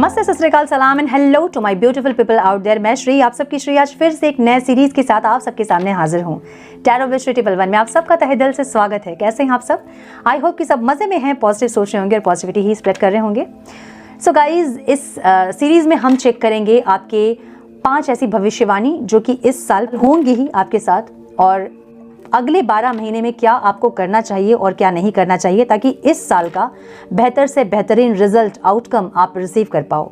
नमस्ते, सत श्री अकाल, सलाम and hello to my beautiful people out there. मैं श्री, आप सबकी श्री, आज फिर से एक नए सीरीज के साथ आप सबके सामने हाजिर हूँ। Tarot with Shri triple one में आप सबका तहे दिल से स्वागत है। कैसे हैं आप सब? आई होप कि सब मज़े में हैं, पॉजिटिव सोच रहे होंगे और पॉजिटिविटी ही स्प्रेड कर रहे होंगे। सो गाइज, इस सीरीज़ में हम चेक करेंगे आपके 5 ऐसी भविष्यवाणी जो कि इस साल होंगी ही आपके साथ, और अगले 12 महीने में क्या आपको करना चाहिए और क्या नहीं करना चाहिए ताकि इस साल का बेहतर से बेहतरीन रिजल्ट, आउटकम आप रिसीव कर पाओ।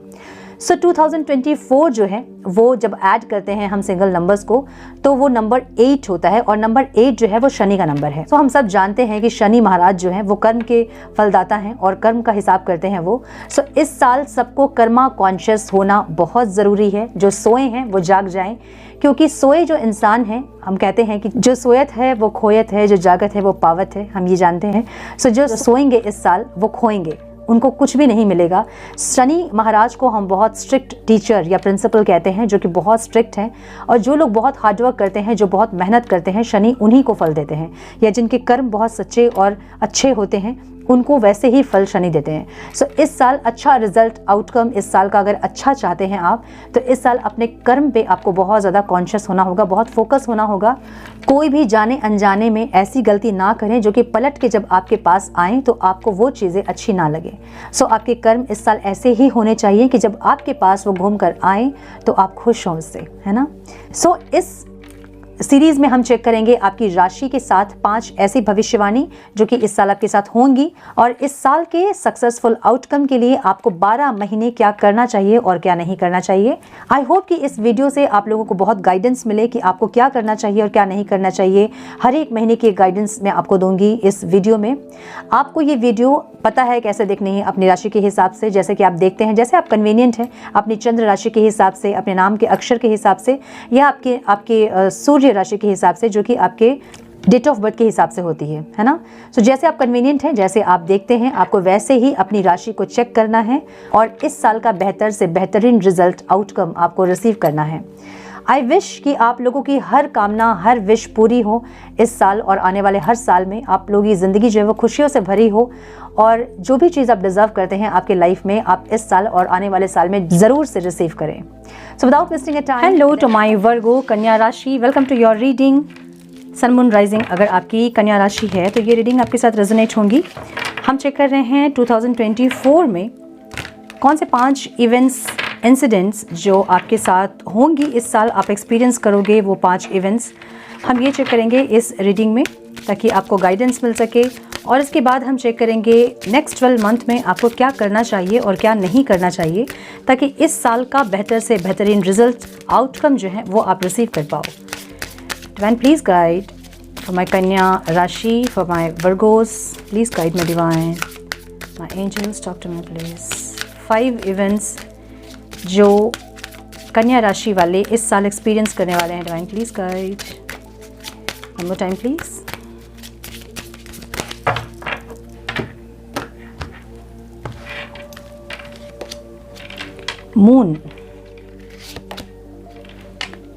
सो 2024 जो है वो जब ऐड करते हैं हम सिंगल नंबर्स को तो वो नंबर 8 होता है, और नंबर 8 जो है वो शनि का नंबर है। तो हम सब जानते हैं कि शनि महाराज जो हैं वो कर्म के फलदाता हैं और कर्म का हिसाब करते हैं वो। सो इस साल सबको कर्मा कॉन्शियस होना बहुत ज़रूरी है। जो सोए हैं वो जाग जाएं, क्योंकि सोए जो इंसान हैं, हम कहते हैं कि जो सोयत है वो खोयत है, जो जागत है वो पावत है, हम ये जानते हैं। सो जो सोएंगे इस साल वो खोएंगे, उनको कुछ भी नहीं मिलेगा। शनि महाराज को हम बहुत स्ट्रिक्ट टीचर या प्रिंसिपल कहते हैं, जो कि बहुत स्ट्रिक्ट हैं, और जो लोग बहुत हार्डवर्क करते हैं, जो बहुत मेहनत करते हैं, शनि उन्हीं को फल देते हैं, या जिनके कर्म बहुत सच्चे और अच्छे होते हैं उनको वैसे ही फल शनि देते हैं। सो इस साल अच्छा रिजल्ट, आउटकम इस साल का अगर अच्छा चाहते हैं आप, तो इस साल अपने कर्म पे आपको बहुत ज़्यादा कॉन्शियस होना होगा, बहुत फोकस होना होगा। कोई भी जाने अनजाने में ऐसी गलती ना करें जो कि पलट के जब आपके पास आएँ तो आपको वो चीज़ें अच्छी ना लगे। सो आपके कर्म इस साल ऐसे ही होने चाहिए कि जब आपके पास वो घूम कर आएँ तो आप खुश हों उससे, है ना। सो इस सीरीज़ में हम चेक करेंगे आपकी राशि के साथ 5 ऐसी भविष्यवाणी जो कि इस साल आपके साथ होंगी, और इस साल के सक्सेसफुल आउटकम के लिए आपको 12 महीने क्या करना चाहिए और क्या नहीं करना चाहिए। आई होप कि इस वीडियो से आप लोगों को बहुत गाइडेंस मिले कि आपको क्या करना चाहिए और क्या नहीं करना चाहिए। हर एक महीने की गाइडेंस मैं आपको दूंगी इस वीडियो में। आपको ये वीडियो पता है कैसे देखनी है, अपनी राशि के हिसाब से, जैसे कि आप देखते हैं, जैसे आप कन्वीनियंट है, अपनी चंद्र राशि के हिसाब से, अपने नाम के अक्षर के हिसाब से, या आपके सूर्य राशि के हिसाब से, जो कि आपके डेट ऑफ बर्थ के हिसाब से होती है ना। सो जैसे आप कन्वीनियंट हैं, जैसे आप देखते हैं, आपको वैसे ही अपनी राशि को चेक करना है और इस साल का बेहतर से बेहतरीन रिजल्ट, आउटकम आपको रिसीव करना है। आई विश कि आप लोगों की हर कामना, हर विश पूरी हो इस साल और आने वाले हर साल में। आप लोगों की ज़िंदगी जो है वो खुशियों से भरी हो, और जो भी चीज़ आप डिज़र्व करते हैं आपके लाइफ में, आप इस साल और आने वाले साल में ज़रूर से रिसीव करें। So without wasting a time, hello to my Virgo कन्या राशि, welcome to your reading sun moon rising. अगर आपकी कन्या राशि है तो ये रीडिंग आपके साथ रेजोनेट होंगी। हम चेक कर रहे हैं 2024 में कौन से 5 इवेंट्स, इंसिडेंट्स जो आपके साथ होंगी इस साल, आप एक्सपीरियंस करोगे वो 5 इवेंट्स। हम ये चेक करेंगे इस रीडिंग में ताकि आपको गाइडेंस मिल सके, और इसके बाद हम चेक करेंगे नेक्स्ट 12 मंथ में आपको क्या करना चाहिए और क्या नहीं करना चाहिए ताकि इस साल का बेहतर से बेहतरीन रिजल्ट, आउटकम जो है वो आप रिसीव कर पाओ। Divine please guide for my कन्या राशि, for my virgos, please guide my divine, my angels, talk to me please. 5 events जो कन्या राशि वाले इस साल एक्सपीरियंस करने वाले हैं। Divine please guide, one more time please. Moon,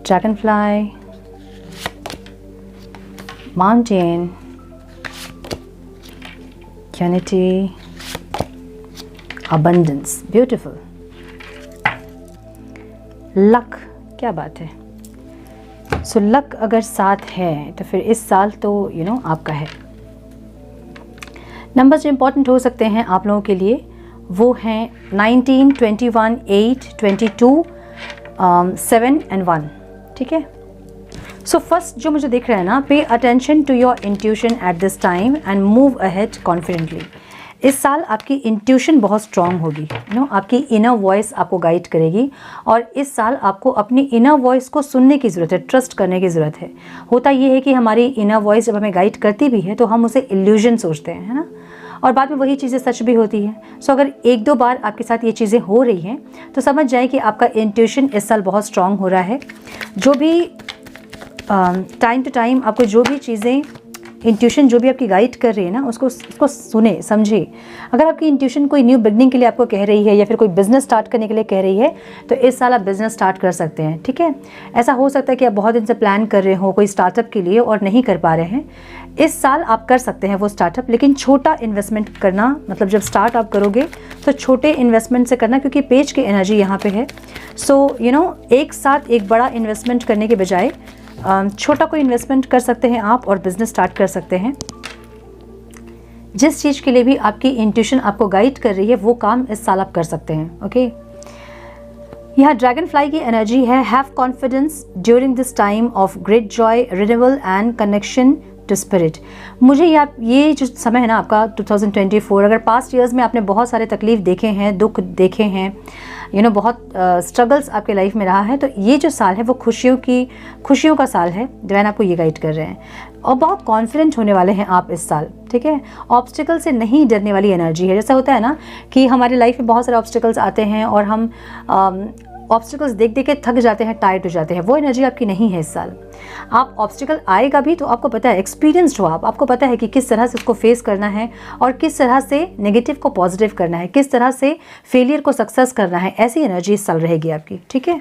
Dragonfly, mountain, unity, abundance, beautiful, luck, क्या बात है। सो लक अगर साथ है तो फिर इस साल तो आपका है। नंबर्स जो इम्पोर्टेंट हो सकते हैं आप लोगों के लिए वो हैं 19, 21, 8, 22, 7 and 1, ठीक है। सो फर्स्ट जो मुझे दिख रहा है ना, pay attention to your intuition at this time and move ahead confidently. इस साल आपकी इंट्यूशन बहुत स्ट्रांग होगी, आपकी इनर वॉइस आपको गाइड करेगी, और इस साल आपको अपनी इनर वॉइस को सुनने की ज़रूरत है, ट्रस्ट करने की ज़रूरत है। होता ये है कि हमारी इनर वॉइस जब हमें गाइड करती भी है तो हम उसे इल्यूजन सोचते हैं, है ना, और बाद में वही चीज़ें सच भी होती हैं। सो अगर 1-2 बार आपके साथ ये चीज़ें हो रही हैं तो समझ जाए कि आपका इंट्यूशन इस साल बहुत स्ट्रांग हो रहा है। जो भी टाइम टू टाइम आपको जो भी चीज़ें इंट्यूशन जो भी आपकी गाइड कर रही है ना, उसको सुने, समझे। अगर आपकी इंट्यूशन कोई न्यू बिगनिंग के लिए आपको कह रही है या फिर कोई बिजनेस स्टार्ट करने के लिए कह रही है, तो इस साल आप बिजनेस स्टार्ट कर सकते हैं, ठीक है। ऐसा हो सकता है कि आप बहुत दिन से प्लान कर रहे हो कोई स्टार्टअप के लिए और नहीं कर पा रहे हैं, इस साल आप कर सकते हैं वो स्टार्टअप, लेकिन छोटा इन्वेस्टमेंट करना, मतलब जब स्टार्ट आप करोगे तो छोटे इन्वेस्टमेंट से करना, क्योंकि पेज की एनर्जी यहाँ पे है। सो एक साथ एक बड़ा इन्वेस्टमेंट करने के बजाय छोटा कोई इन्वेस्टमेंट कर सकते हैं आप और बिजनेस स्टार्ट कर सकते हैं। जिस चीज़ के लिए भी आपकी इंट्यूशन आपको गाइड कर रही है वो काम इस साल आप कर सकते हैं, ओके। यहाँ ड्रैगन फ्लाई की एनर्जी है, have confidence during this time of great joy, renewal and connection to spirit. मुझे ये जो समय है ना आपका 2024, अगर पास्ट ईयर्स में आपने बहुत सारे तकलीफ देखे हैं, दुख देखे हैं, बहुत स्ट्रगल्स आपके लाइफ में रहा है, तो ये जो साल है वो खुशियों का साल है। डिवाइन आपको ये गाइड कर रहे हैं और बहुत कॉन्फिडेंट होने वाले हैं आप इस साल, ठीक है। ऑब्स्टिकल से नहीं डरने वाली एनर्जी है। जैसा होता है ना कि हमारी लाइफ में बहुत सारे ऑब्स्टिकल्स आते हैं और हम ऑब्स्टिकल्स देख के थक जाते हैं, टायर्ड हो जाते हैं, वो एनर्जी आपकी नहीं है इस साल। आप ऑब्स्टिकल आएगा भी तो आपको पता है, एक्सपीरियंस्ड हो आपको पता है कि किस तरह से उसको फेस करना है और किस तरह से नेगेटिव को पॉजिटिव करना है, किस तरह से फेलियर को सक्सेस करना है। ऐसी एनर्जी इस साल रहेगी आपकी, ठीक है।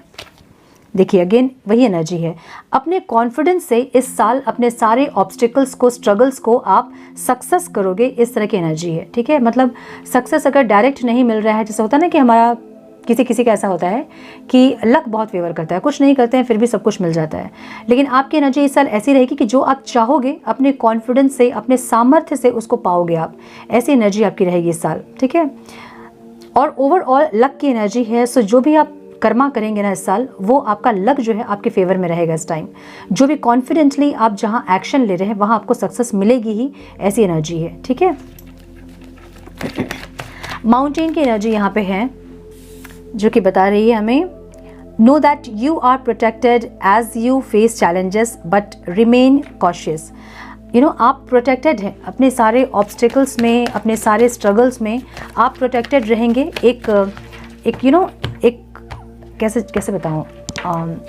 देखिए अगेन वही एनर्जी है, अपने कॉन्फिडेंस से इस साल अपने सारे ऑब्स्टिकल्स को, स्ट्रगल्स को आप सक्सेस करोगे, इस तरह की एनर्जी है, ठीक है। मतलब सक्सेस अगर डायरेक्ट नहीं मिल रहा है, जैसे होता है ना कि हमारा किसी का ऐसा होता है कि लक बहुत फेवर करता है, कुछ नहीं करते हैं फिर भी सब कुछ मिल जाता है, लेकिन आपकी एनर्जी इस साल ऐसी रहेगी कि जो आप चाहोगे अपने कॉन्फिडेंस से, अपने सामर्थ्य से उसको पाओगे आप। ऐसी एनर्जी आपकी रहेगी इस साल, ठीक है। और ओवरऑल लक की एनर्जी है। सो जो भी आप कर्मा करेंगे ना इस साल, वो आपका लक जो है आपके फेवर में रहेगा इस टाइम। जो भी कॉन्फिडेंटली आप जहाँ एक्शन ले रहे हैं वहाँ आपको सक्सेस मिलेगी ही, ऐसी एनर्जी है, ठीक है। माउंटेन की एनर्जी यहाँ पे है जो कि बता रही है हमें, know that you are protected as you face challenges but remain cautious. आप प्रोटेक्टेड हैं अपने सारे ऑब्स्टिकल्स में, अपने सारे स्ट्रगल्स में आप प्रोटेक्टेड रहेंगे। एक कैसे बताऊँ,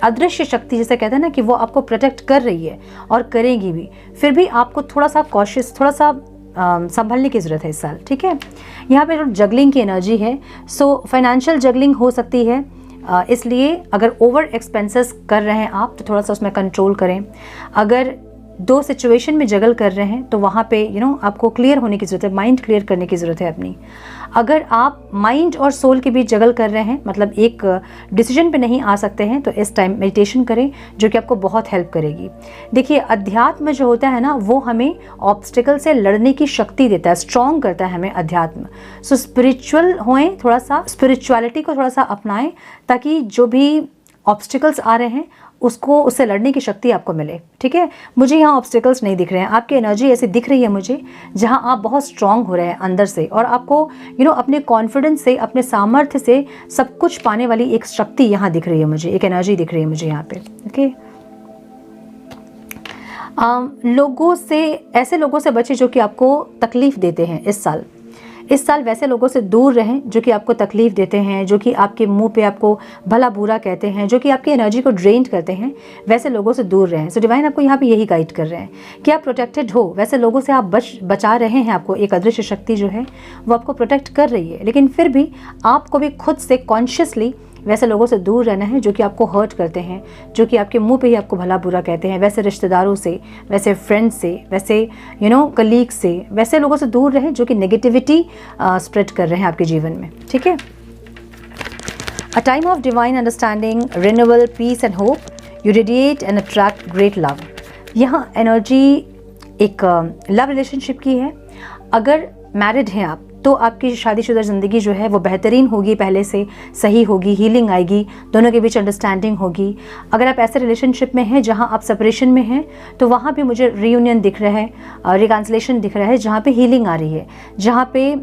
अदृश्य शक्ति जिसे कहते हैं ना कि वो आपको प्रोटेक्ट कर रही है और करेगी भी, फिर भी आपको थोड़ा सा कॉशियस, थोड़ा सा संभलने की ज़रूरत है इस साल, ठीक है। यहाँ पे जो जगलिंग की एनर्जी है, सो फाइनेंशियल जगलिंग हो सकती है, इसलिए अगर ओवर एक्सपेंसेस कर रहे हैं आप तो थोड़ा सा उसमें कंट्रोल करें। अगर दो सिचुएशन में जगल कर रहे हैं तो वहाँ पे आपको क्लियर होने की ज़रूरत है, माइंड क्लियर करने की ज़रूरत है अपनी। अगर आप माइंड और सोल के बीच जगल कर रहे हैं, मतलब एक डिसीजन पे नहीं आ सकते हैं, तो इस टाइम मेडिटेशन करें जो कि आपको बहुत हेल्प करेगी। देखिए अध्यात्म जो होता है ना, वो हमें ऑब्स्टिकल से लड़ने की शक्ति देता है, स्ट्रॉन्ग करता है हमें अध्यात्म। सो स्पिरिचुअल होएं, थोड़ा सा स्पिरिचुअलिटी को थोड़ा सा अपनाएं ताकि जो भी ऑब्स्टिकल्स आ रहे हैं उससे लड़ने की शक्ति आपको मिले, ठीक है। मुझे यहाँ ऑब्स्टिकल्स नहीं दिख रहे हैं, आपकी एनर्जी ऐसी दिख रही है मुझे जहाँ आप बहुत स्ट्रांग हो रहे हैं अंदर से, और आपको अपने कॉन्फिडेंस से, अपने सामर्थ्य से सब कुछ पाने वाली एक शक्ति यहाँ दिख रही है मुझे, एक एनर्जी दिख रही है मुझे यहाँ पे, ओके। ऐसे लोगों से बचे जो कि आपको तकलीफ देते हैं इस साल। इस साल वैसे लोगों से दूर रहें जो कि आपको तकलीफ देते हैं, जो कि आपके मुंह पे आपको भला बुरा कहते हैं, जो कि आपकी एनर्जी को ड्रेन करते हैं, वैसे लोगों से दूर रहें। सो डिवाइन आपको यहाँ पे यही गाइड कर रहे हैं कि आप प्रोटेक्टेड हो, वैसे लोगों से आप बचा रहे हैं। आपको एक अदृश्य शक्ति जो है वो आपको प्रोटेक्ट कर रही है, लेकिन फिर भी आपको भी खुद से कॉन्शियसली वैसे लोगों से दूर रहना है जो कि आपको हर्ट करते हैं, जो कि आपके मुंह पे ही आपको भला बुरा कहते हैं। वैसे रिश्तेदारों से, वैसे फ्रेंड्स से, वैसे कलीग से, वैसे लोगों से दूर रहें जो कि नेगेटिविटी स्प्रेड कर रहे हैं आपके जीवन में, ठीक है। A time of divine understanding, renewal, peace and hope, you radiate and attract great love. यहाँ एनर्जी एक लव रिलेशनशिप की है। अगर मैरिड हैं आप तो आपकी शादीशुदा ज़िंदगी जो है वो बेहतरीन होगी, पहले से सही होगी, हीलिंग आएगी, दोनों के बीच अंडरस्टैंडिंग होगी। अगर आप ऐसे रिलेशनशिप में हैं जहां आप सेपरेशन में हैं तो वहां भी मुझे रियूनियन दिख रहा है, रिकन्सिलेशन दिख रहा है, जहां पे हीलिंग आ रही है, जहां पे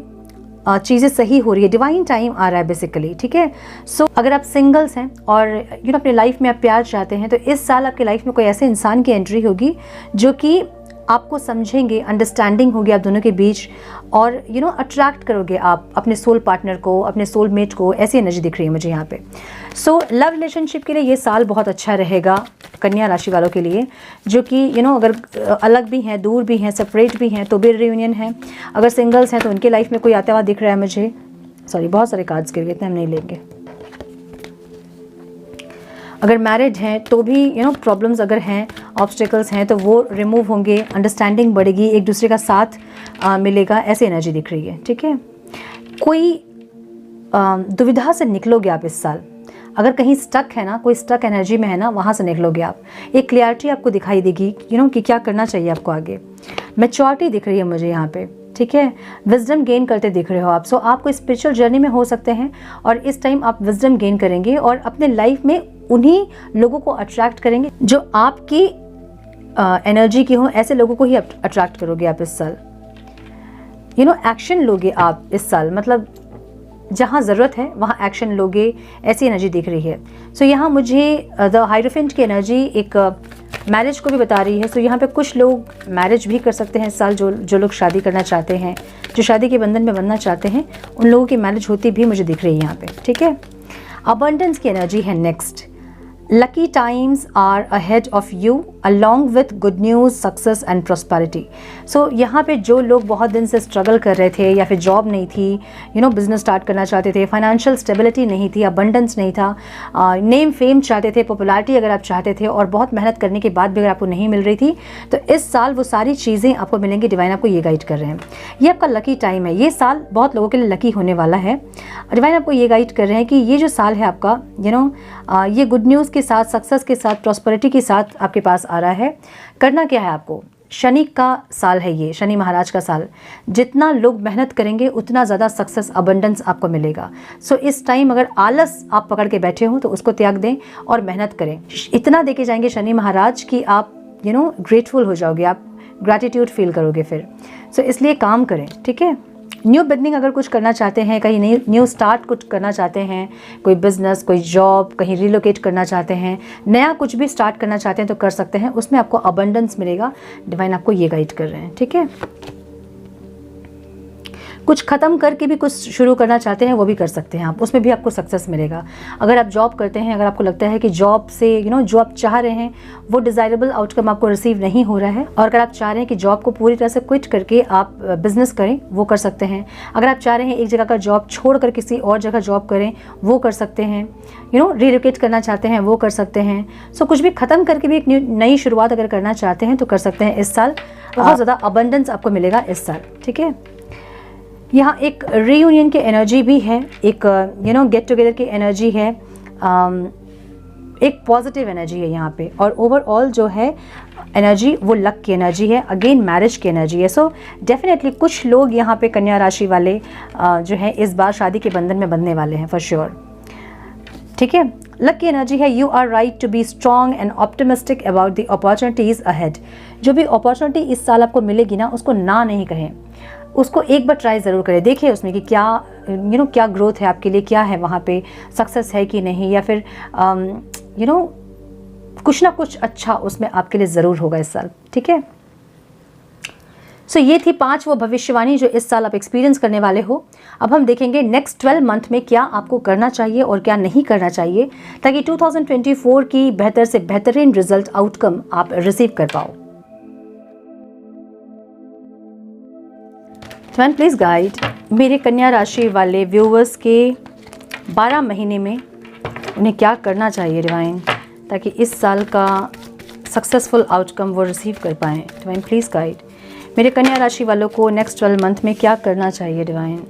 चीज़ें सही हो रही है, डिवाइन टाइम आ रहा है बेसिकली, ठीक है। सो अगर आप सिंगल्स हैं और अपनी लाइफ में आप प्यार चाहते हैं तो इस साल आपकी लाइफ में कोई ऐसे इंसान की एंट्री होगी जो कि आपको समझेंगे, अंडरस्टैंडिंग होगी आप दोनों के बीच, और अट्रैक्ट करोगे आप अपने सोल पार्टनर को, अपने सोलमेट को। ऐसी एनर्जी दिख रही है मुझे यहाँ पे। सो लव रिलेशनशिप के लिए ये साल बहुत अच्छा रहेगा कन्या राशि वालों के लिए, जो कि अगर अलग भी हैं, दूर भी हैं, सेपरेट भी हैं तो भी रियूनियन है। अगर सिंगल्स हैं तो उनके लाइफ में कोई आता हुआ दिख रहा है मुझे। सॉरी, बहुत सारे कार्ड्स गिर गए, इतने हम नहीं लेंगे। अगर मैरिड हैं तो भी प्रॉब्लम्स अगर हैं, ऑब्स्टिकल्स हैं तो वो रिमूव होंगे, अंडरस्टैंडिंग बढ़ेगी, एक दूसरे का साथ मिलेगा, ऐसी एनर्जी दिख रही है। ठीक है, कोई दुविधा से निकलोगे आप इस साल। अगर कहीं स्टक है ना, कोई स्टक एनर्जी में है ना, वहाँ से निकलोगे आप। एक क्लियरिटी आपको दिखाई देगी कि क्या करना चाहिए आपको आगे। मैच्योरिटी दिख रही है मुझे यहाँ पे। ठीक है, विजडम गेन करते दिख रहे हो आप। सो आप कोई स्पिरिचुअल जर्नी में हो सकते हैं और इस टाइम आप विजडम गेन करेंगे और अपने लाइफ में उन्हीं लोगों को अट्रैक्ट करेंगे जो आपकी एनर्जी की हो। ऐसे लोगों को ही अट्रैक्ट करोगे आप इस साल। एक्शन लोगे आप इस साल, मतलब जहाँ ज़रूरत है वहाँ एक्शन लोगे, ऐसी एनर्जी दिख रही है। सो यहाँ मुझे द हाइरोफेंट की एनर्जी एक मैरिज को भी बता रही है। सो यहाँ पे कुछ लोग मैरिज भी कर सकते हैं इस साल, जो लोग शादी करना चाहते हैं, जो शादी के बंधन में बनना चाहते हैं, उन लोगों की मैरिज होती भी मुझे दिख रही है यहाँ पे। ठीक है, अबंडेंस की एनर्जी है next. Lucky times are ahead of you along with good news, success and prosperity. So यहाँ पे जो लोग बहुत दिन से स्ट्रगल कर रहे थे या फिर जॉब नहीं थी, बिजनेस स्टार्ट करना चाहते थे, फाइनेंशियल स्टेबिलिटी नहीं थी, अबंडेंस नहीं था, नेम फेम चाहते थे, पॉपुलैरिटी अगर आप चाहते थे और बहुत मेहनत करने के बाद भी अगर आपको नहीं मिल रही थी, तो इस साल वो सारी चीज़ें आपको मिलेंगी। डिवाइन आपको ये गाइड कर रहे हैं, ये आपका लकी टाइम है। ये साल बहुत लोगों के लिए लकी होने वाला है। डिवाइन आपको ये गाइड कर रहे हैं कि ये जो साल है आपका, ये गुड न्यूज़ के साथ, सक्सेस के साथ, प्रॉस्पेरिटी के साथ आपके पास आ रहा है। करना क्या है आपको? शनि का साल है ये, शनि महाराज का साल। जितना लोग मेहनत करेंगे उतना ज़्यादा सक्सेस, अबंडेंस आपको मिलेगा। सो इस टाइम अगर आलस आप पकड़ के बैठे हो तो उसको त्याग दें और मेहनत करें। इतना देके जाएंगे शनि महाराज कि आप ग्रेटफुल हो जाओगे, आप ग्रैटिट्यूड फील करोगे फिर। सो इसलिए काम करें। ठीक है, न्यू बिगनिंग अगर कुछ करना चाहते हैं, कहीं न्यू स्टार्ट कुछ करना चाहते हैं, कोई बिजनेस, कोई जॉब, कहीं रिलोकेट करना चाहते हैं, नया कुछ भी स्टार्ट करना चाहते हैं तो कर सकते हैं। उसमें आपको अबंडेंस मिलेगा। डिवाइन आपको ये गाइड कर रहे हैं। ठीक है, कुछ ख़त्म करके भी कुछ शुरू करना चाहते हैं वो भी कर सकते हैं आप, उसमें भी आपको सक्सेस मिलेगा। अगर आप जॉब करते हैं, अगर आपको लगता है कि जॉब से जो आप चाह रहे हैं वो डिज़ायरेबल आउटकम आपको रिसीव नहीं हो रहा है, और अगर आप चाह रहे हैं कि जॉब को पूरी तरह से क्विट करके आप बिजनेस करें, वो कर सकते हैं। अगर आप चाह रहे हैं एक जगह का जॉब छोड़ कर किसी और जगह जॉब करें, वो कर सकते हैं। रिलोकेट करना चाहते हैं, वो कर सकते हैं। सो कुछ भी ख़त्म करके भी एक नई शुरुआत अगर करना चाहते हैं तो कर सकते हैं। इस साल बहुत ज़्यादा अबंडेंस आपको मिलेगा इस साल। ठीक है, यहाँ एक रीयूनियन की एनर्जी भी है, एक गेट टुगेदर की एनर्जी है, एक पॉजिटिव एनर्जी है यहाँ पे, और ओवरऑल जो है एनर्जी वो लक की एनर्जी है, अगेन मैरिज की एनर्जी है। सो डेफिनेटली कुछ लोग यहाँ पे कन्या राशि वाले जो है इस बार शादी के बंधन में बंधने वाले हैं फॉर श्योर। ठीक है, लक की एनर्जी है you are right to be strong and optimistic about the opportunities ahead. जो भी अपॉर्चुनिटी इस साल आपको मिलेगी ना, उसको ना नहीं कहें, उसको एक बार ट्राई ज़रूर करें। देखिए उसमें कि क्या क्या ग्रोथ है आपके लिए, क्या है वहाँ पे, सक्सेस है कि नहीं, या फिर कुछ ना कुछ अच्छा उसमें आपके लिए ज़रूर होगा इस साल। ठीक है, सो ये थी 5 वो भविष्यवाणी जो इस साल आप एक्सपीरियंस करने वाले हो। अब हम देखेंगे नेक्स्ट 12 मंथ में क्या आपको करना चाहिए और क्या नहीं करना चाहिए, ताकि 2024 की बेहतर से बेहतरीन रिजल्ट, आउटकम आप रिसीव कर पाओ। डिवाइन प्लीज़ गाइड मेरे कन्या राशि वाले व्यूवर्स के 12 महीने में उन्हें क्या करना चाहिए डिवाइन, ताकि इस साल का सक्सेसफुल आउटकम वो रिसीव कर पाएँ। डिवाइन प्लीज़ गाइड मेरे कन्या राशि वालों को नेक्स्ट 12 मंथ में क्या करना चाहिए divine.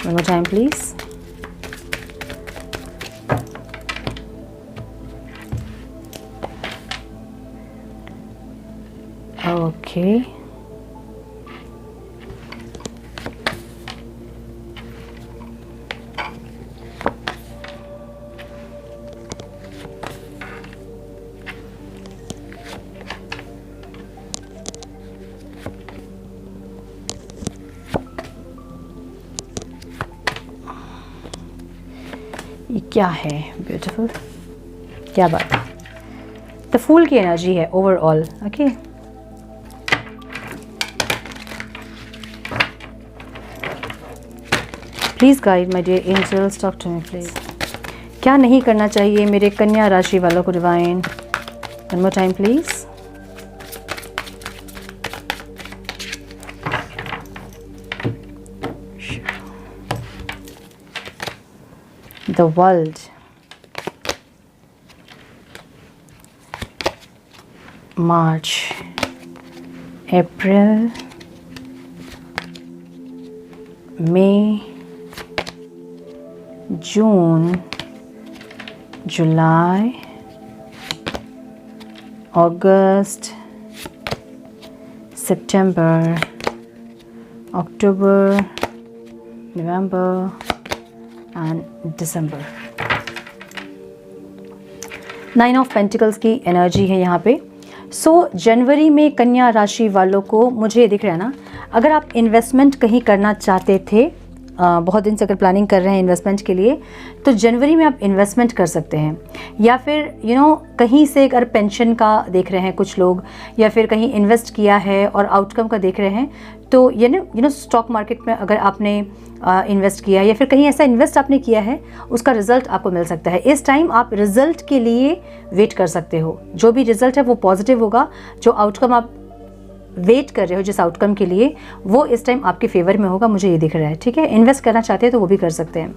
One more time please. Okay. ये क्या है? ब्यूटीफुल, क्या बात है। द फूल की एनर्जी है overall. Okay, please guide my dear angels, talk to me please. क्या नहीं करना चाहिए मेरे कन्या राशि वालों को divine? One more time please. The world, March, April, May, June, July, August, September, October, November and December. 9 of pentacles की एनर्जी है यहाँ पे। जनवरी में कन्या राशि वालों को मुझे दिख रहा है ना, अगर आप इन्वेस्टमेंट कहीं करना चाहते थे, बहुत दिन से अगर प्लानिंग कर रहे हैं इन्वेस्टमेंट के लिए, तो जनवरी में आप इन्वेस्टमेंट कर सकते हैं। या फिर कहीं से अगर पेंशन का देख रहे हैं कुछ लोग, या फिर कहीं इन्वेस्ट किया है और आउटकम का देख रहे हैं, तो स्टॉक मार्केट में अगर आपने इन्वेस्ट किया या फिर कहीं ऐसा इन्वेस्ट आपने किया है, उसका रिजल्ट आपको मिल सकता है। इस टाइम आप रिजल्ट के लिए वेट कर सकते हो। जो भी रिजल्ट है वो पॉजिटिव होगा। जो आउटकम आप वेट कर रहे हो जिस आउटकम के लिए, वो इस टाइम आपके फेवर में होगा, मुझे ये दिख रहा है। ठीक है, इन्वेस्ट करना चाहते हैं तो वो भी कर सकते हैं।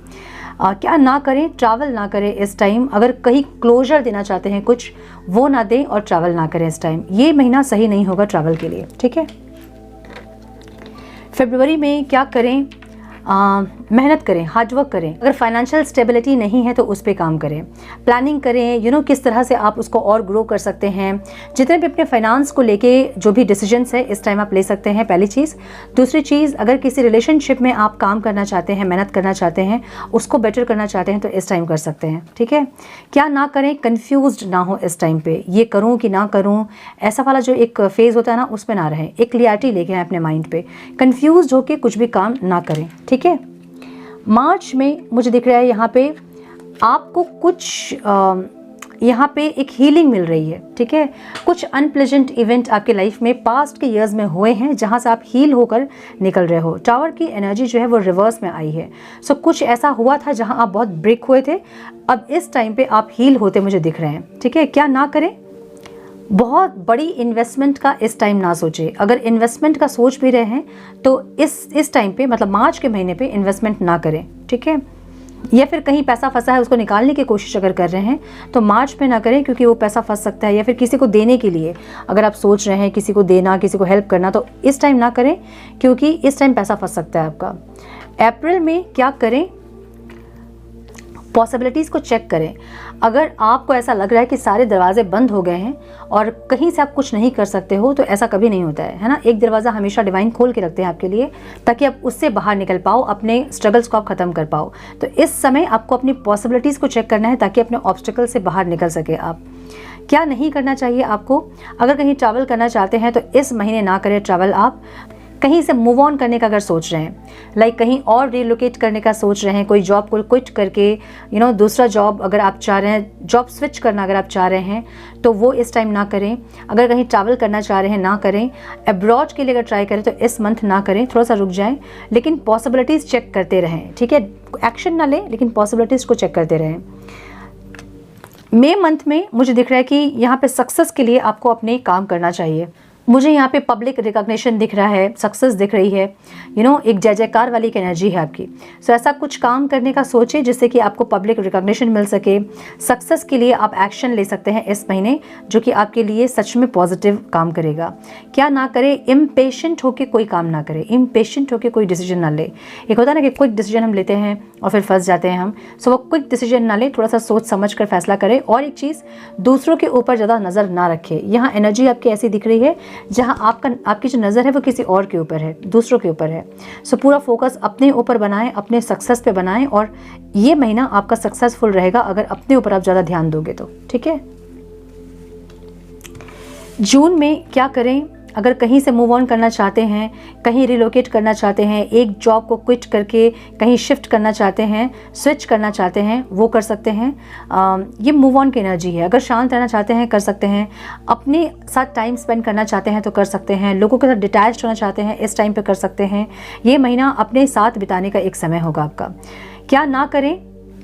क्या ना करें? ट्रैवल ना करें इस टाइम। अगर कहीं क्लोजर देना चाहते हैं कुछ, वो ना दें और ट्रैवल ना करें इस टाइम। ये महीना सही नहीं होगा ट्रैवल के लिए। ठीक है, फरवरी में क्या करें? मेहनत करें, हार्डवर्क करें। अगर फाइनेंशियल स्टेबिलिटी नहीं है तो उस पर काम करें, प्लानिंग करें, किस तरह से आप उसको और ग्रो कर सकते हैं। जितने भी अपने फाइनेंस को लेके जो भी डिसीजंस है इस टाइम आप ले सकते हैं, पहली चीज़। दूसरी चीज़, अगर किसी रिलेशनशिप में आप काम करना चाहते हैं, मेहनत करना चाहते हैं, उसको बेटर करना चाहते हैं, तो इस टाइम कर सकते हैं। ठीक है, क्या ना करें? कन्फ्यूज्ड ना हो इस टाइम पे, ये करूँ कि ना करूँ, ऐसा वाला जो एक फेज़ होता है ना, उसमें ना रहें। एक क्लियरिटी लेके आए अपने माइंड पे, कन्फ्यूज होकर कुछ भी काम ना करें। ठीक है, मार्च में मुझे दिख रहा है यहाँ पे आपको कुछ यहाँ पे एक हीलिंग मिल रही है। ठीक है, कुछ अनप्लेजेंट इवेंट आपके लाइफ में पास्ट के ईयर्स में हुए हैं जहाँ से आप हील होकर निकल रहे हो। टावर की एनर्जी जो है वो रिवर्स में आई है। कुछ ऐसा हुआ था जहाँ आप बहुत ब्रेक हुए थे, अब इस टाइम पे आप हील होते मुझे दिख रहे हैं। ठीक है, क्या ना करें? बहुत बड़ी इन्वेस्टमेंट का इस टाइम ना सोचें। अगर इन्वेस्टमेंट का सोच भी रहे हैं तो इस टाइम पे, मतलब मार्च के महीने पे इन्वेस्टमेंट ना करें। ठीक है, या फिर कहीं पैसा फंसा है उसको निकालने की कोशिश अगर कर रहे हैं तो मार्च में ना करें, क्योंकि वो पैसा फंस सकता है। या फिर किसी को देने के लिए अगर आप सोच रहे हैं किसी को देना, किसी को हेल्प करना, तो इस टाइम ना करें, क्योंकि इस टाइम पैसा फंस सकता है आपका। अप्रैल में क्या करें? पॉसिबिलिटीज़ को चेक करें। अगर आपको ऐसा लग रहा है कि सारे दरवाजे बंद हो गए हैं और कहीं से आप कुछ नहीं कर सकते हो, तो ऐसा कभी नहीं होता है ना। एक दरवाज़ा हमेशा डिवाइन खोल के रखते हैं आपके लिए, ताकि आप उससे बाहर निकल पाओ, अपने स्ट्रगल्स को आप ख़त्म कर पाओ। तो इस समय आपको अपनी पॉसिबिलिटीज़ को चेक करना है, ताकि अपने ऑब्स्टिकल से बाहर निकल सके आप। क्या नहीं करना चाहिए आपको? अगर कहीं ट्रैवल करना चाहते हैं तो इस महीने ना करें ट्रैवल। आप कहीं से मूव ऑन करने का अगर सोच रहे हैं, लाइक कहीं और रिलोकेट करने का सोच रहे हैं, कोई जॉब को क्विट करके दूसरा जॉब अगर आप चाह रहे हैं, जॉब स्विच करना अगर आप चाह रहे हैं, तो वो इस टाइम ना करें। अगर कहीं ट्रैवल करना चाह रहे हैं ना करें। अब्रॉड के लिए अगर ट्राई करें तो इस मंथ ना करें, थोड़ा सा रुक जाएं, लेकिन पॉसिबिलिटीज़ चेक करते रहें। ठीक है, एक्शन ना लें लेकिन पॉसिबिलिटीज़ को चेक करते रहें। मई मंथ में मुझे दिख रहा है कि यहाँ पे सक्सेस के लिए आपको अपने काम करना चाहिए। मुझे यहाँ पे पब्लिक रिकॉग्निशन दिख रहा है, सक्सेस दिख रही है, एक जय जयकार वाली एक एनर्जी है आपकी। ऐसा कुछ काम करने का सोचें जिससे कि आपको पब्लिक रिकॉग्निशन मिल सके। सक्सेस के लिए आप एक्शन ले सकते हैं इस महीने, जो कि आपके लिए सच में पॉजिटिव काम करेगा। क्या ना करें? इम्पेशेंट होकर कोई काम ना करें, इम्पेशेंट होकर कोई डिसीजन ना ले। एक होता है ना कि क्विक डिसीजन हम लेते हैं और फिर फंस जाते हैं हम। वो क्विक डिसीजन ना ले, थोड़ा सा सोच समझ कर फैसला करें। और एक चीज़, दूसरों के ऊपर ज़्यादा नज़र ना रखें। यहाँ एनर्जी आपकी ऐसी दिख रही है जहाँ आपकी जो नज़र है वो किसी और के ऊपर है, दूसरों के ऊपर है। पूरा फोकस अपने ऊपर बनाएं, अपने सक्सेस पे बनाएं, और ये महीना आपका सक्सेसफुल रहेगा अगर अपने ऊपर आप ज़्यादा ध्यान दोगे तो। ठीक है, जून में क्या करें? अगर कहीं से मूव ऑन करना चाहते हैं, कहीं रिलोकेट करना चाहते हैं, एक जॉब को क्विट करके कहीं शिफ्ट करना चाहते हैं, स्विच करना चाहते हैं, वो कर सकते हैं। ये मूव ऑन की एनर्जी है। अगर शांत रहना चाहते हैं कर सकते हैं, अपने साथ टाइम स्पेंड करना चाहते हैं तो कर सकते हैं, लोगों के साथ डिटैच्ड होना चाहते हैं इस टाइम पे कर सकते हैं। ये महीना अपने साथ बिताने का एक समय होगा आपका। क्या ना करें,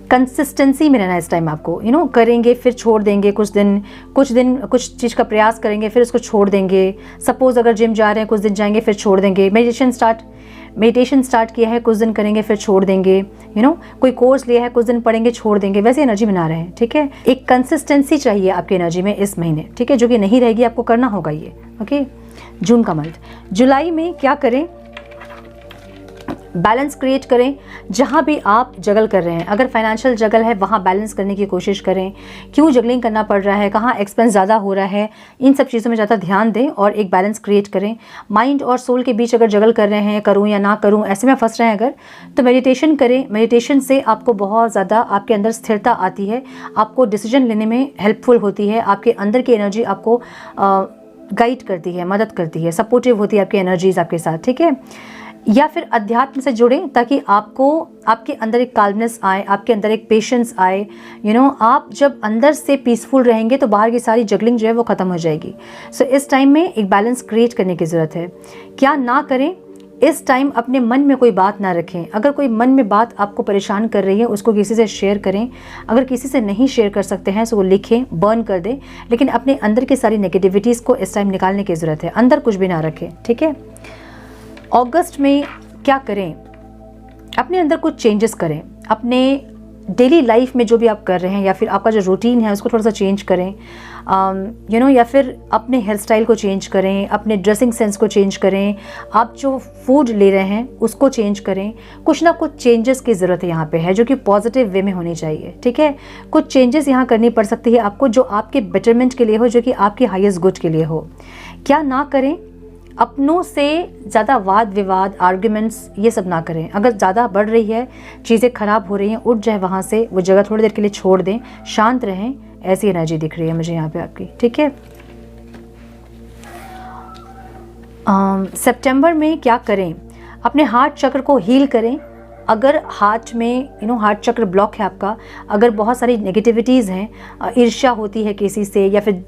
कंसिस्टेंसी में रहना इस टाइम आपको, करेंगे फिर छोड़ देंगे, कुछ दिन कुछ चीज़ का प्रयास करेंगे फिर उसको छोड़ देंगे। सपोज़ अगर जिम जा रहे हैं, कुछ दिन जाएंगे फिर छोड़ देंगे। मेडिटेशन स्टार्ट किया है, कुछ दिन करेंगे फिर छोड़ देंगे। कोई कोर्स लिया है, कुछ दिन पढ़ेंगे छोड़ देंगे, वैसे एनर्जी बना रहे हैं। ठीक है, एक कंसिस्टेंसी चाहिए आपकी एनर्जी में इस महीने। ठीक है, जो कि नहीं रहेगी, आपको करना होगा ये। ओके, जून का मंथ। जुलाई में क्या करें, बैलेंस क्रिएट करें। जहाँ भी आप जगल कर रहे हैं, अगर फाइनेंशियल जगल है वहाँ बैलेंस करने की कोशिश करें। क्यों जगलिंग करना पड़ रहा है, कहाँ एक्सपेंस ज़्यादा हो रहा है, इन सब चीज़ों में ज़्यादा ध्यान दें और एक बैलेंस क्रिएट करें। माइंड और सोल के बीच अगर जगल कर रहे हैं, करूँ या ना करूँ, ऐसे में फंस रहे हैं अगर, तो मेडिटेशन करें। मेडिटेशन से आपको बहुत ज़्यादा आपके अंदर स्थिरता आती है, आपको डिसीजन लेने में हेल्पफुल होती है, आपके अंदर की एनर्जी आपको गाइड करती है, मदद करती है, सपोर्टिव होती है आपकी एनर्जीज आपके साथ। ठीक है, या फिर अध्यात्म से जुड़ें ताकि आपके अंदर एक काल्मनेस आए, आपके अंदर एक पेशेंस आए। आप जब अंदर से पीसफुल रहेंगे तो बाहर की सारी जगलिंग जो है वो ख़त्म हो जाएगी। सो इस टाइम में एक बैलेंस क्रिएट करने की ज़रूरत है। क्या ना करें, इस टाइम अपने मन में कोई बात ना रखें। अगर कोई मन में बात आपको परेशान कर रही है, उसको किसी से शेयर करें। अगर किसी से नहीं शेयर कर सकते हैं तो वो लिखें, बर्न कर दें, लेकिन अपने अंदर की सारी नेगेटिविटीज़ को इस टाइम निकालने की ज़रूरत है। अंदर कुछ भी ना रखें। ठीक है, अगस्त में क्या करें, अपने अंदर कुछ चेंजेस करें। अपने डेली लाइफ में जो भी आप कर रहे हैं या फिर आपका जो रूटीन है उसको थोड़ा सा चेंज करें। या फिर अपने हेयर स्टाइल को चेंज करें, अपने ड्रेसिंग सेंस को चेंज करें, आप जो फूड ले रहे हैं उसको चेंज करें। कुछ ना कुछ चेंजेस की ज़रूरत है यहाँ पे है, जो कि पॉजिटिव वे में होनी चाहिए। ठीक है, कुछ चेंजेस यहाँ करनी पड़ सकती है आपको, जो आपके बेटरमेंट के लिए हो, जो कि आपके हाईएस्ट गुड के लिए हो। क्या ना करें, अपनों से ज़्यादा वाद विवाद, आर्ग्यूमेंट्स ये सब ना करें। अगर ज़्यादा बढ़ रही है, चीज़ें ख़राब हो रही हैं, उठ जाए वहाँ से, वो जगह थोड़ी देर के लिए छोड़ दें, शांत रहें। ऐसी एनर्जी दिख रही है मुझे यहाँ पे आपकी। ठीक है, सितंबर में क्या करें, अपने हार्ट चक्र को हील करें। अगर हार्ट में हार्ट चक्र ब्लॉक है आपका, अगर बहुत सारी नेगेटिविटीज़ हैं, ईर्ष्या होती है किसी से, या फिर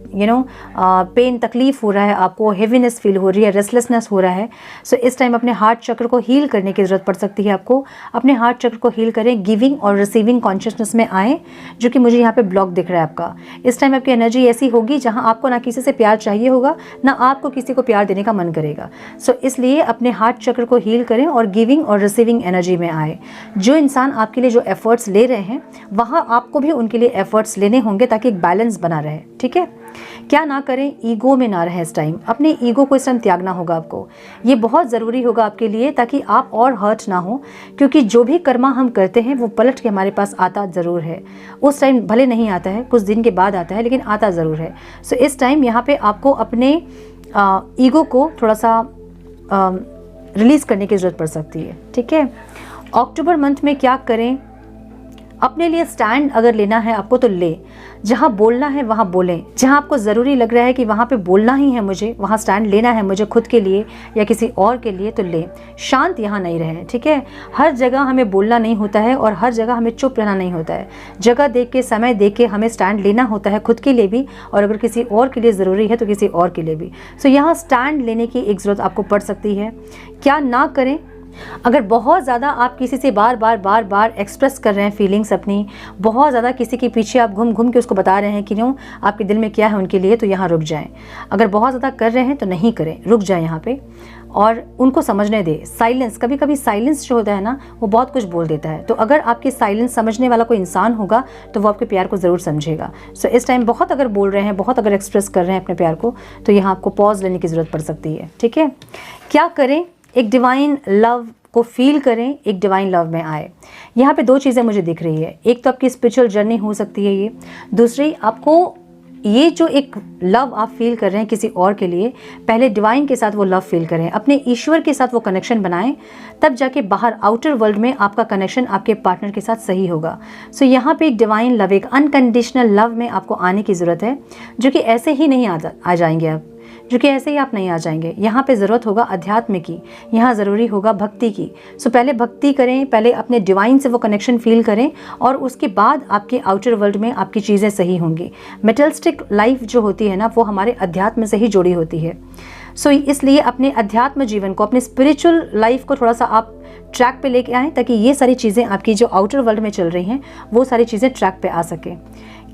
पेन तकलीफ़ हो रहा है आपको, हेवीनेस फील हो रही है, रेस्टलेसनेस हो रहा है, सो इस टाइम अपने हार्ट चक्र को हील करने की ज़रूरत पड़ सकती है आपको। अपने हार्ट चक्र को हील करें, गिविंग और रिसीविंग कॉन्शियसनेस में आएँ, जो कि मुझे यहाँ पे ब्लॉक दिख रहा है आपका। इस टाइम आपकी एनर्जी ऐसी होगी जहाँ आपको ना किसी से प्यार चाहिए होगा, ना आपको किसी को प्यार देने का मन करेगा। सो इसलिए अपने हार्ट चक्र को हील करें और गिविंग और रिसीविंग एनर्जी में आए। जो इंसान आपके लिए जो एफर्ट्स ले रहे हैं, वहाँ आपको भी उनके लिए एफर्ट्स लेने होंगे ताकि एक बैलेंस बना रहे। ठीक है, क्या ना करें, ईगो में ना रहें इस टाइम। अपने ईगो को इस टाइम त्यागना होगा आपको। ये बहुत ज़रूरी होगा आपके लिए, ताकि आप और हर्ट ना हो, क्योंकि जो भी कर्मा हम करते हैं वो पलट के हमारे पास आता ज़रूर है। उस टाइम भले नहीं आता है, कुछ दिन के बाद आता है, लेकिन आता ज़रूर है। सो इस टाइम यहाँ पे आपको अपने ईगो को थोड़ा सा रिलीज़ करने की ज़रूरत पड़ सकती है। ठीक है, अक्टूबर मंथ में क्या करें, अपने लिए स्टैंड अगर लेना है आपको तो ले। जहाँ बोलना है वहाँ बोलें। जहाँ आपको ज़रूरी लग रहा है कि वहाँ पे बोलना ही है मुझे, वहाँ स्टैंड लेना है मुझे खुद के लिए या किसी और के लिए, तो ले। शांत यहाँ नहीं रहें। ठीक है, हर जगह हमें बोलना नहीं होता है और हर जगह हमें चुप रहना नहीं होता है। जगह देख के, समय देख के हमें स्टैंड लेना होता है, खुद के लिए भी, और अगर किसी और के लिए ज़रूरी है तो किसी और के लिए भी। सो यहाँ स्टैंड लेने की एक ज़रूरत आपको पड़ सकती है। क्या ना करें, अगर बहुत ज़्यादा आप किसी से बार बार एक्सप्रेस कर रहे हैं फीलिंग्स अपनी, बहुत ज़्यादा किसी के पीछे आप घूम घूम के उसको बता रहे हैं कि नो आपके दिल में क्या है उनके लिए, तो यहाँ रुक जाएं। अगर बहुत ज़्यादा कर रहे हैं तो नहीं करें, रुक जाएं यहाँ पे और उनको समझने दें। साइलेंस, कभी कभी साइलेंस जो होता है ना, वो बहुत कुछ बोल देता है। तो अगर आपके साइलेंस समझने वाला कोई इंसान होगा तो वो आपके प्यार को ज़रूर समझेगा। सो इस टाइम बहुत अगर बोल रहे हैं, बहुत अगर एक्सप्रेस कर रहे हैं अपने प्यार को, तो यहाँ आपको पॉज लेने की ज़रूरत पड़ सकती है। ठीक है, क्या करें, एक डिवाइन लव को फील करें, एक डिवाइन लव में आए। यहाँ पे दो चीज़ें मुझे दिख रही है। एक तो आपकी स्पिरिचुअल जर्नी हो सकती है ये, दूसरी आपको ये जो एक लव आप फील कर रहे हैं किसी और के लिए, पहले डिवाइन के साथ वो लव फील करें, अपने ईश्वर के साथ वो कनेक्शन बनाएं, तब जाके बाहर आउटर वर्ल्ड में आपका कनेक्शन आपके पार्टनर के साथ सही होगा। सो यहाँ पे एक डिवाइन लव, एक अनकंडीशनल लव में आपको आने की ज़रूरत है, जो कि ऐसे ही नहीं आ जाएंगे आप, जो कि ऐसे ही आप नहीं आ जाएंगे। यहाँ पे ज़रूरत होगा अध्यात्म की, यहाँ ज़रूरी होगा भक्ति की। सो पहले भक्ति करें, पहले अपने डिवाइन से वो कनेक्शन फील करें और उसके बाद आपके आउटर वर्ल्ड में आपकी चीज़ें सही होंगी। मेटलिस्टिक लाइफ जो होती है ना, वो हमारे अध्यात्म से ही जुड़ी होती है। सो इसलिए अपने अध्यात्म जीवन को, अपने स्पिरिचुअल लाइफ को थोड़ा सा आप ट्रैक पे लेके आएँ, ताकि ये सारी चीज़ें आपकी जो आउटर वर्ल्ड में चल रही हैं वो सारी चीज़ें ट्रैक पे आ सकें।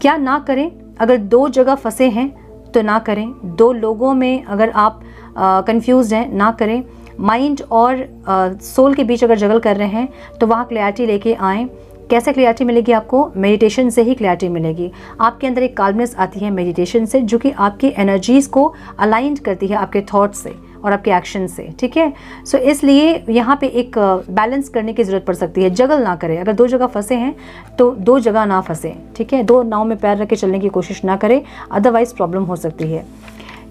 क्या ना करें? अगर 2 जगह फंसे हैं तो ना करें। 2 लोगों में अगर आप कंफ्यूज हैं, ना करें। माइंड और सोल के बीच अगर जगल कर रहे हैं तो वहाँ क्लैरिटी लेके आएँ। कैसे क्लैरिटी मिलेगी आपको? मेडिटेशन से ही क्लैरिटी मिलेगी। आपके अंदर एक काल्मनेस आती है मेडिटेशन से, जो कि आपकी एनर्जीज़ को अलाइंड करती है आपके थॉट्स से और आपके एक्शन से, ठीक है। सो इसलिए यहाँ पे एक बैलेंस करने की ज़रूरत पड़ सकती है। जगल ना करें। अगर 2 जगह फंसे हैं तो 2 जगह ना फंसे, ठीक है। 2 नाव में पैर रख के चलने की कोशिश ना करें, अदरवाइज़ प्रॉब्लम हो सकती है।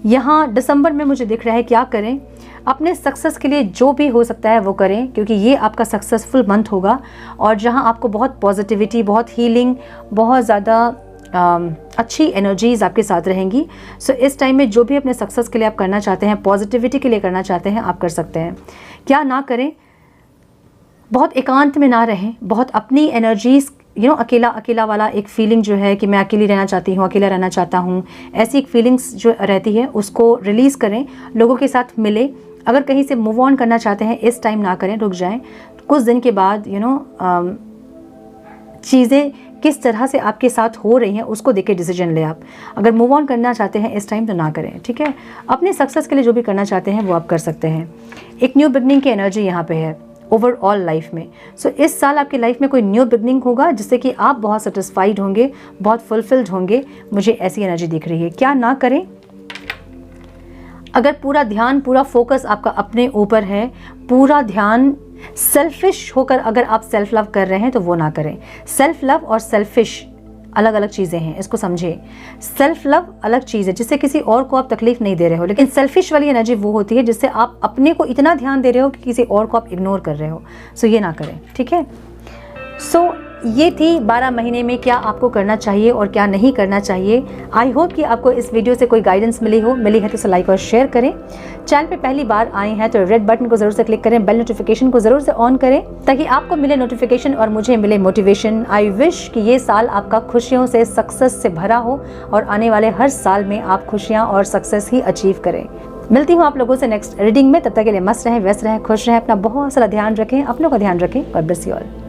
यहाँ दिसंबर में मुझे दिख रहा है क्या करें? अपने सक्सेस के लिए जो भी हो सकता है वो करें, क्योंकि ये आपका सक्सेसफुल मंथ होगा और जहाँ आपको बहुत पॉजिटिविटी, बहुत हीलिंग, बहुत ज़्यादा अच्छी एनर्जीज आपके साथ रहेंगी। सो इस टाइम में जो भी अपने सक्सेस के लिए आप करना चाहते हैं, पॉजिटिविटी के लिए करना चाहते हैं, आप कर सकते हैं। क्या ना करें? बहुत एकांत में ना रहें, बहुत अपनी एनर्जीज अकेला अकेला वाला एक फीलिंग जो है कि मैं अकेली रहना चाहती हूँ, अकेला रहना चाहता हूँ, ऐसी एक फीलिंग्स जो रहती है उसको रिलीज़ करें, लोगों के साथ मिले। अगर कहीं से मूव ऑन करना चाहते हैं इस टाइम ना करें, रुक जाएं। कुछ दिन के बाद चीज़ें किस तरह से आपके साथ हो रही हैं उसको देख के डिसीजन ले आप। अगर मूव ऑन करना चाहते हैं इस टाइम तो ना करें, ठीक है। अपने सक्सेस के लिए जो भी करना चाहते हैं वो आप कर सकते हैं। एक न्यू बिगनिंग की एनर्जी यहाँ पे है ओवरऑल लाइफ में। सो इस साल आपकी लाइफ में कोई न्यू बिगनिंग होगा जिससे कि आप बहुत सेटिस्फाइड होंगे, बहुत फुलफिल्ड होंगे। मुझे ऐसी एनर्जी दिख रही है। क्या ना करें? अगर पूरा ध्यान, पूरा फोकस आपका अपने ऊपर है, पूरा ध्यान सेल्फिश होकर अगर आप सेल्फ लव कर रहे हैं तो वो ना करें। सेल्फ लव और सेल्फिश अलग अलग चीज़ें हैं, इसको समझे। सेल्फ लव अलग चीज़ है जिससे किसी और को आप तकलीफ नहीं दे रहे हो, लेकिन सेल्फिश वाली एनर्जी वो होती है जिससे आप अपने को इतना ध्यान दे रहे हो कि किसी और को आप इग्नोर कर रहे हो। सो ये ना करें, ठीक है। सो ये थी 12 महीने में क्या आपको करना चाहिए और क्या नहीं करना चाहिए। आई होप कि आपको इस वीडियो से कोई गाइडेंस मिली है तो इसे लाइक और शेयर करें। चैनल पे पहली बार आए हैं तो रेड बटन को ज़रूर से क्लिक करें, बेल नोटिफिकेशन को ज़रूर से ऑन करें ताकि आपको मिले नोटिफिकेशन और मुझे मिले मोटिवेशन। आई विश कि ये साल आपका खुशियों से, सक्सेस से भरा हो और आने वाले हर साल में आप खुशियाँ और सक्सेस ही अचीव करें। मिलती हूँ आप लोगों से नेक्स्ट रीडिंग में। तब तक के लिए मस्त रहें, व्यस्त रहें, खुश रहें, अपना बहुत सारा ध्यान रखें, अपनों का ध्यान रखें। God bless you all.